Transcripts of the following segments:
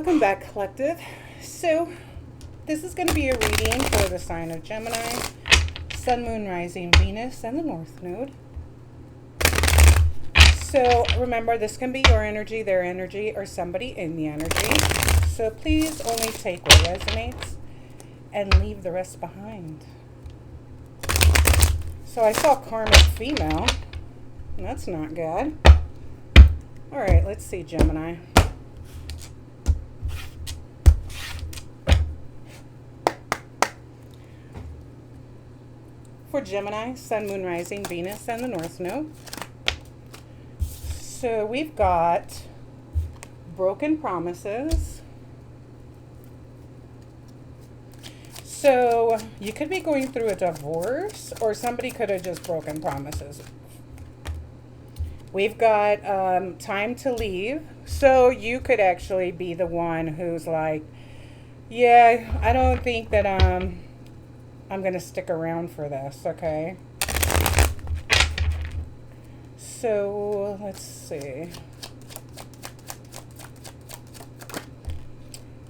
Welcome back, collective. So this is going to be a reading for the sign of Gemini, Sun, Moon, Rising, Venus, and the North Node. So remember, this can be your energy, their energy, or somebody in the energy. So please only take what resonates and leave the rest behind. So I saw karmic female. That's not good. All right, let's see, Gemini. For Gemini, Sun, Moon, Rising, Venus, and the North Node. So we've got broken promises. So you could be going through a divorce, or somebody could have just broken promises. We've got time to leave. So you could actually be the one who's like, yeah, I don't think that I'm going to stick around for this, okay? So let's see.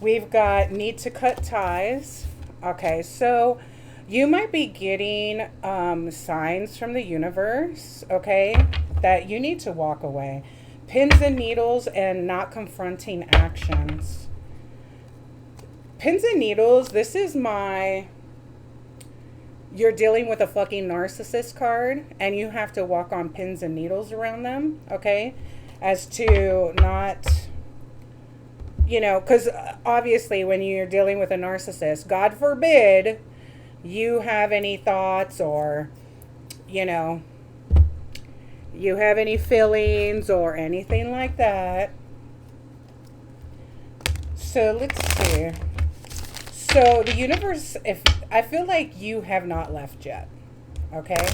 We've got need to cut ties. Okay, so you might be getting signs from the universe, okay, that you need to walk away. Pins and needles and not confronting actions. Pins and needles, this is my... You're dealing with a fucking narcissist card, and you have to walk on pins and needles around them, okay? As to not, you know, because obviously when you're dealing with a narcissist, God forbid you have any thoughts or, you know, you have any feelings or anything like that. So let's see. So the universe, if I feel like you have not left yet, okay?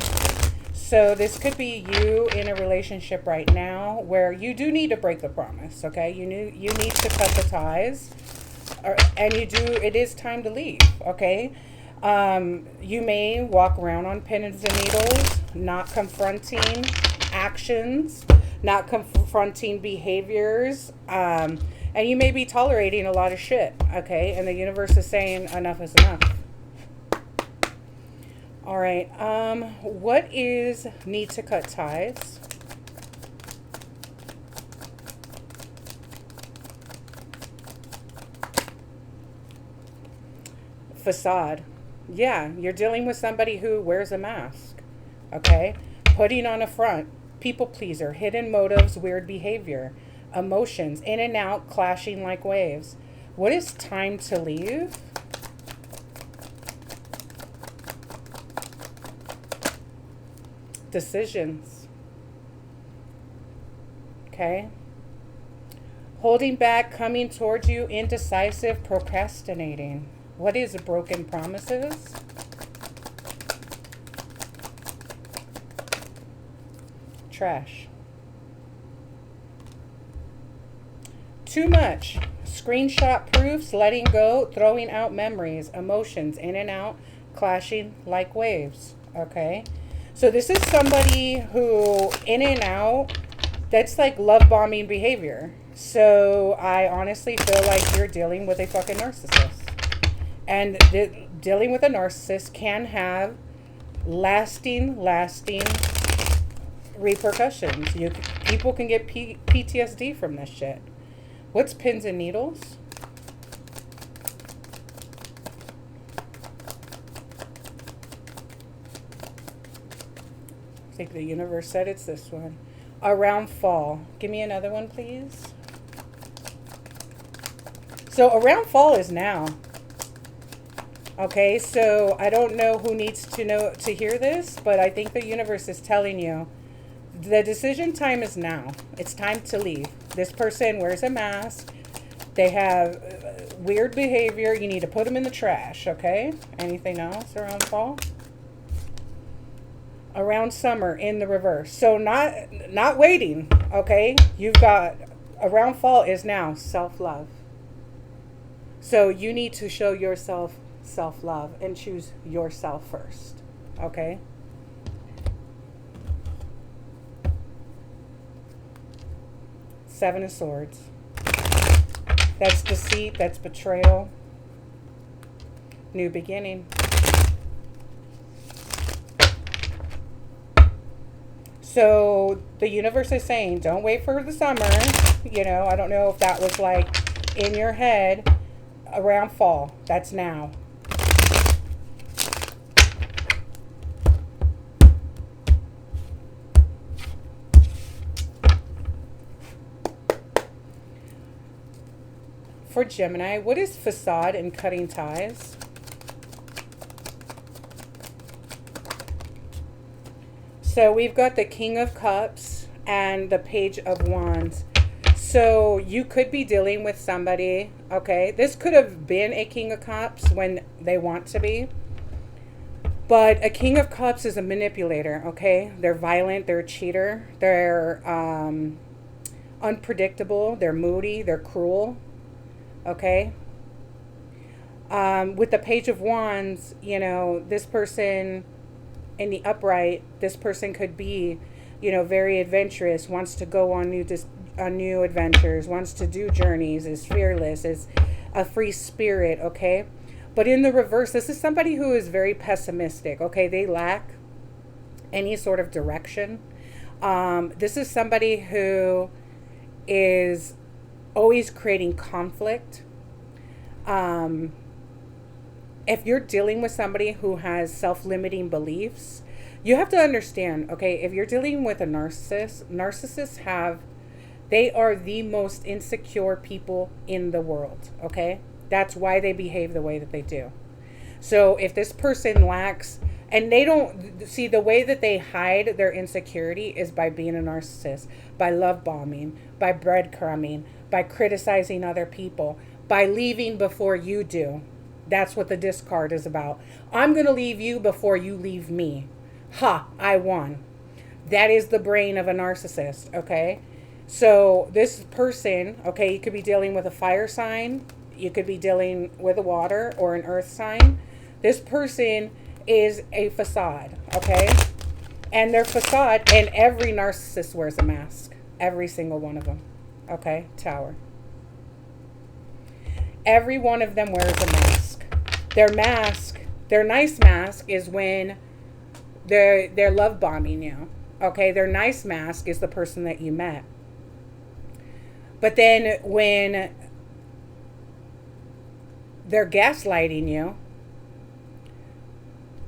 So this could be you in a relationship right now where you do need to break the promise, okay? You need to cut the ties, and it is time to leave, okay? You may walk around on pins and needles, not confronting actions, not confronting behaviors, and you may be tolerating a lot of shit, okay? And the universe is saying enough is enough. All right. What is need to cut ties? Facade. Yeah, you're dealing with somebody who wears a mask, okay? Putting on a front, people pleaser, hidden motives, weird behavior. Emotions, in and out, clashing like waves. What is time to leave? Decisions. Okay. Holding back, coming towards you, indecisive, procrastinating. What is broken promises? Trash. Too much. Screenshot proofs, letting go, throwing out memories, emotions, in and out, clashing like waves. Okay. So this is somebody who, in and out, that's like love bombing behavior. So I honestly feel like you're dealing with a fucking narcissist. And dealing with a narcissist can have lasting repercussions. People can get PTSD from this shit. What's pins and needles? I think the universe said it's this one. Around fall. Give me another one, please. So around fall is now. Okay, so I don't know who needs to hear this, but I think the universe is telling you the decision time is now. It's time to leave. This person wears a mask. They have weird behavior. You need to put them in the trash, okay? Anything else around fall? Around summer in the reverse. So not waiting, okay? You've got around fall is now self-love. So you need to show yourself self-love and choose yourself first, okay? Seven of Swords. That's deceit. That's betrayal. New beginning. So the universe is saying, don't wait for the summer. You know, I don't know if that was like in your head around fall. That's now. For Gemini, what is facade and cutting ties? So we've got the King of Cups and the Page of Wands. So you could be dealing with somebody, okay? This could have been a King of Cups when they want to be. But a King of Cups is a manipulator, okay? They're violent, they're a cheater, they're unpredictable, they're moody, they're cruel, okay? With the Page of Wands, you know, this person in the upright, this person could be, you know, very adventurous, wants to go on new adventures, wants to do journeys, is fearless, is a free spirit, okay? But in the reverse, this is somebody who is very pessimistic, okay? They lack any sort of direction. This is somebody who is always creating conflict. If you're dealing with somebody who has self-limiting beliefs, you have to understand, okay, if you're dealing with a narcissists they are the most insecure people in the world, okay? That's why they behave the way that they do. So if this person lacks, and they don't, see, the way that they hide their insecurity is by being a narcissist, by love bombing, by breadcrumbing, by criticizing other people, by leaving before you do. That's what the discard is about. I'm going to leave you before you leave me. Ha, I won. That is the brain of a narcissist, okay? So this person, okay, you could be dealing with a fire sign. You could be dealing with a water or an earth sign. This person is a facade, okay? And their facade, and every narcissist wears a mask. Every single one of them, okay? Tower. Every one of them wears a mask. Their mask, their nice mask is when they're love bombing you. Okay, their nice mask is the person that you met. But then when they're gaslighting you,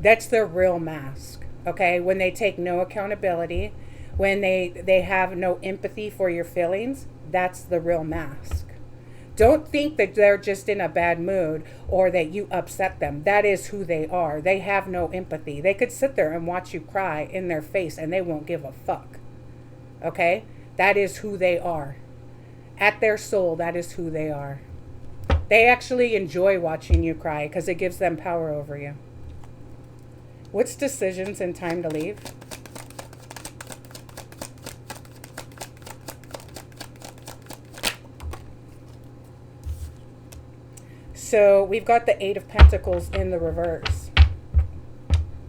that's their real mask. Okay, when they take no accountability, when they have no empathy for your feelings, that's the real mask. Don't think that they're just in a bad mood or that you upset them. That is who they are. They have no empathy. They could sit there and watch you cry in their face and they won't give a fuck. Okay? That is who they are. At their soul, that is who they are. They actually enjoy watching you cry because it gives them power over you. What's decisions and time to leave? So we've got the Eight of Pentacles in the reverse.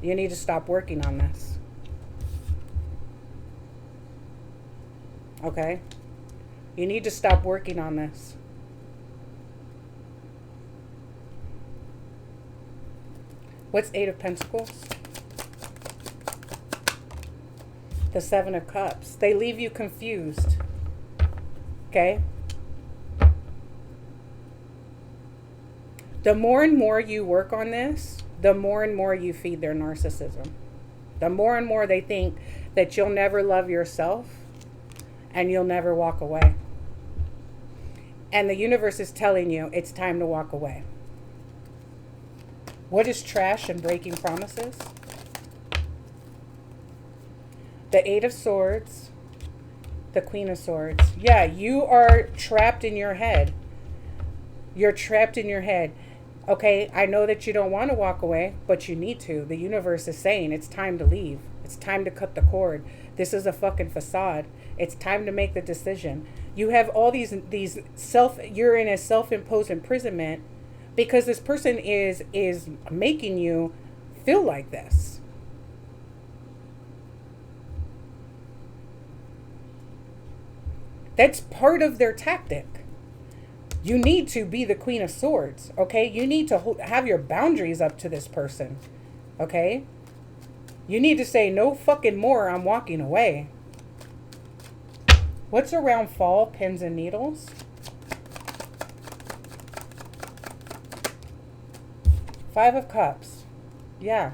You need to stop working on this. Okay? You need to stop working on this. What's Eight of Pentacles? The Seven of Cups. They leave you confused. Okay? The more and more you work on this, the more and more you feed their narcissism. The more and more they think that you'll never love yourself and you'll never walk away. And the universe is telling you it's time to walk away. What is trash and breaking promises? The Eight of Swords, the Queen of Swords. Yeah, you are trapped in your head. You're trapped in your head. Okay, I know that you don't want to walk away, but you need to. The universe is saying it's time to leave. It's time to cut the cord. This is a fucking facade. It's time to make the decision. You have all these you're in a self-imposed imprisonment because this person is making you feel like this. That's part of their tactic. You need to be the Queen of Swords, okay? You need to have your boundaries up to this person, okay? You need to say, no fucking more, I'm walking away. What's around fall? Pins and needles. Five of Cups. Yeah.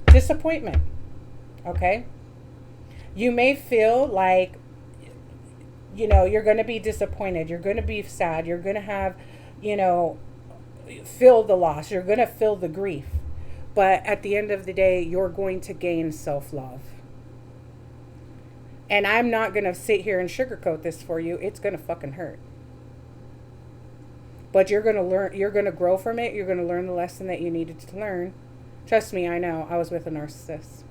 Disappointment, okay? You may feel like, you know, you're going to be disappointed. You're going to be sad. You're going to have, you know, feel the loss. You're going to feel the grief. But at the end of the day, you're going to gain self-love. And I'm not going to sit here and sugarcoat this for you. It's going to fucking hurt. But you're going to learn, you're going to grow from it. You're going to learn the lesson that you needed to learn. Trust me, I know. I was with a narcissist.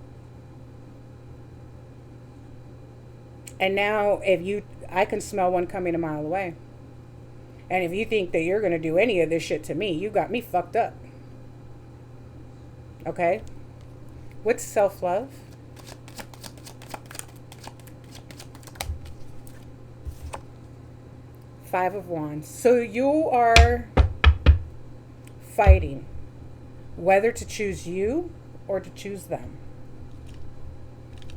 And now I can smell one coming a mile away. And if you think that you're going to do any of this shit to me, you got me fucked up. Okay? What's self-love? Five of Wands. So you are fighting whether to choose you or to choose them.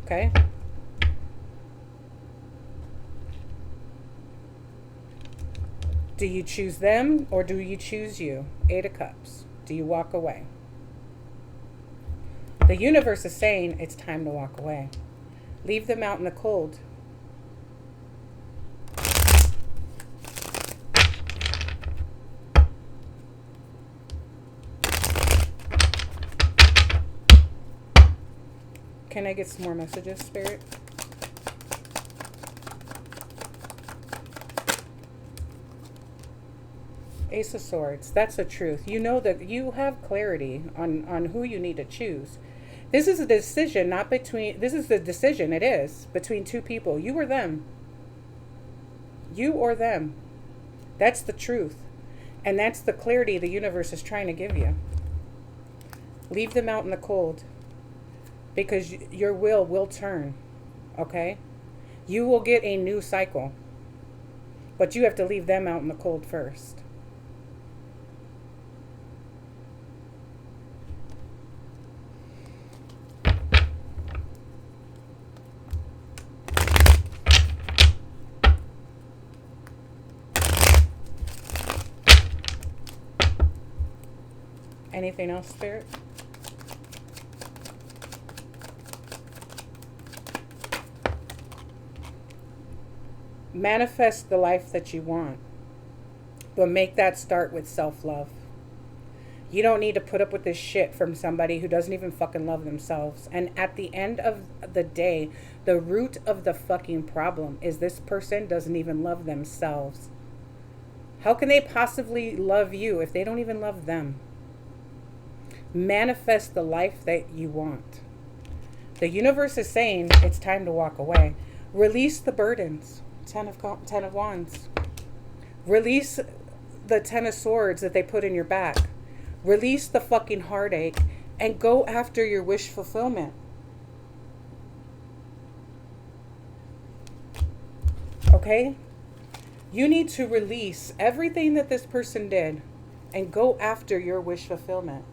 Okay? Do you choose them or do you choose you? Eight of Cups. Do you walk away? The universe is saying it's time to walk away. Leave them out in the cold. Can I get some more messages, Spirit? Ace of Swords. That's the truth. You know that you have clarity on who you need to choose. This is a decision, not between, this is the decision, it is, between two people. You or them. You or them. That's the truth. And that's the clarity the universe is trying to give you. Leave them out in the cold. Because your will turn. Okay? You will get a new cycle. But you have to leave them out in the cold first. Anything else, Spirit? Manifest the life that you want. But make that start with self-love. You don't need to put up with this shit from somebody who doesn't even fucking love themselves. And at the end of the day, the root of the fucking problem is this person doesn't even love themselves. How can they possibly love you if they don't even love them? Manifest the life that you want. The universe is saying it's time to walk away. Release the burdens. Ten of Wands. Release the Ten of Swords that they put in your back. Release the fucking heartache and go after your wish fulfillment. Okay? You need to release everything that this person did and go after your wish fulfillment.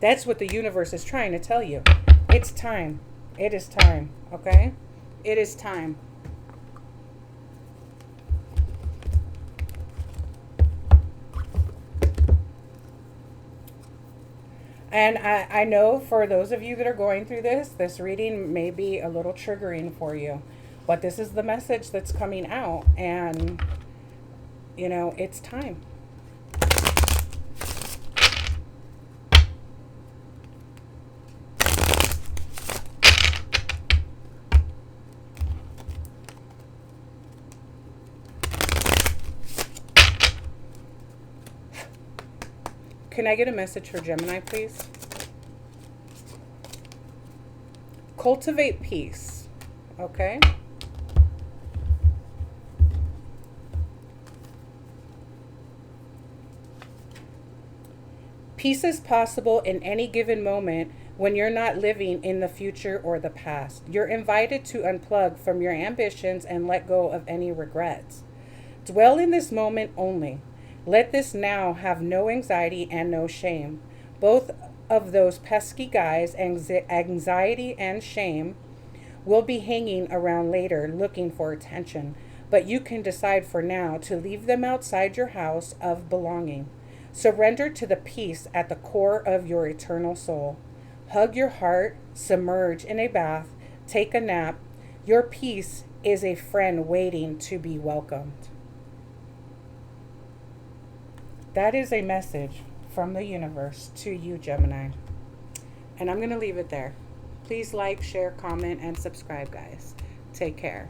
That's what the universe is trying to tell you. It's time. It is time. Okay? It is time. And I know for those of you that are going through this reading may be a little triggering for you. But this is the message that's coming out. And, you know, it's time. Can I get a message for Gemini, please? Cultivate peace. Okay. Peace is possible in any given moment when you're not living in the future or the past. You're invited to unplug from your ambitions and let go of any regrets. Dwell in this moment only. Let this now have no anxiety and no shame. Both of those pesky guys, anxiety and shame, will be hanging around later looking for attention, but you can decide for now to leave them outside your house of belonging. Surrender to the peace at the core of your eternal soul. Hug your heart, submerge in a bath, take a nap. Your peace is a friend waiting to be welcomed. That is a message from the universe to you, Gemini. And I'm going to leave it there. Please like, share, comment, and subscribe, guys. Take care.